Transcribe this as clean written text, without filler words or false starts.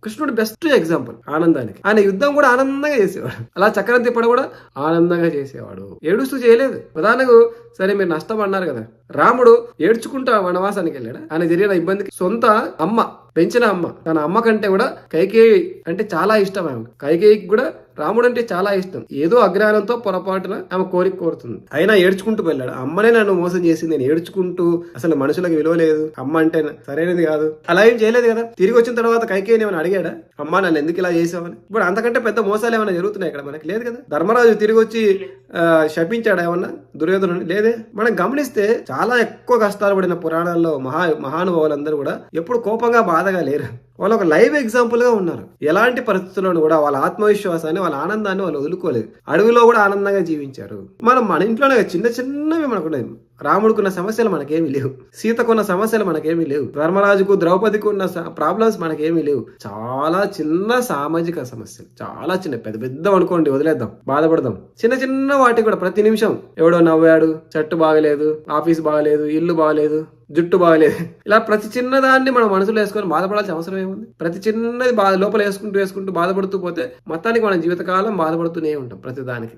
కృష్ణుడు best example ఆనందానికి. ఆయన యుద్ధం కూడా ఆనందంగా చేసేవాడు, అలా చక్రం తిప్పడం కూడా ఆనందంగా చేసేవాడు, ఏడుస్తూ చేయలేదు. ఉదాహరణకు సరే మీరు నష్టపడినారు కదా, రాముడు ఏడ్చుకుంటా వనవాసానికి వెళ్ళాడు. ఆయన జరిగిన ఇబ్బందికి సొంత అమ్మ, పెంచిన అమ్మ, తన అమ్మ కంటే కూడా కైకేయి అంటే చాలా ఇష్టం ఆమె. కైకేయికి కూడా రాముడు అంటే చాలా ఇష్టం. ఏదో అజ్ఞానంతో పొరపాటున ఆమె కోరుతుంది, అయినా ఏడ్చుకుంటూ వెళ్ళాడు. అమ్మనే నన్ను మోసం చేసింది, నేను ఏడ్చుకుంటూ, అసలు మనుషులకు విలువ లేదు, అమ్మ అంటే సరైనది కాదు, అలా ఏం చేయలేదు కదా. తిరిగి వచ్చిన తర్వాత కైకేయిని ఏమైనా అడిగాడా, అమ్మ నన్ను ఎందుకు ఇలా చేసావని? ఇప్పుడు అంతకంటే పెద్ద మోసాలు ఏమైనా జరుగుతున్నాయి ఇక్కడ మనకి? లేదు కదా. ధర్మరాజు తిరిగి వచ్చి శపించాడు ఏమన్నా దుర్యోధను? లేదే. మనం గమనిస్తే చాలా ఎక్కువ కష్టాలు పడిన పురాణాల్లో మహానుభావులందరూ కూడా ఎప్పుడు కోపంగా బాధగా లేరు. వాళ్ళు ఒక లైవ్ ఎగ్జాంపుల్ గా ఉన్నారు. ఎలాంటి పరిస్థితుల్లోనూ కూడా వాళ్ళ ఆత్మవిశ్వాసాన్ని, వాళ్ళ ఆనందాన్ని వాళ్ళు వదులుకోలేదు. అడవిలో కూడా ఆనందంగా జీవించారు. మన ఇంట్లోనే చిన్న చిన్నవి మనకున్నాయి. రాముడికున్న సమస్యలు మనకేమీ లేవు, సీతకున్న సమస్యలు మనకేమీ లేవు, ధర్మరాజుకు ద్రౌపదికి ఉన్న ప్రాబ్లమ్స్ మనకేమీ లేవు. చాలా చిన్న సామాజిక సమస్యలు, చాలా చిన్న, పెద్ద పెద్ద అనుకోండి వదిలేద్దాం, బాధపడదాం. చిన్న చిన్న వాటికి కూడా ప్రతి నిమిషం ఎవడో నవ్వాడు, చెట్టు బాగలేదు, ఆఫీస్ బాగలేదు, ఇల్లు బాగలేదు, జుట్టు బాగలేదు, ఇలా ప్రతి చిన్నదాన్ని మనం మనసులో వేసుకొని బాధపడాల్సిన అవసరం ఏముంది? ప్రతి చిన్నది లోపల వేసుకుంటూ బాధపడుతూ పోతే మొత్తానికి మనం జీవితకాలం బాధపడుతూనే ఉంటాం ప్రతి దానికి.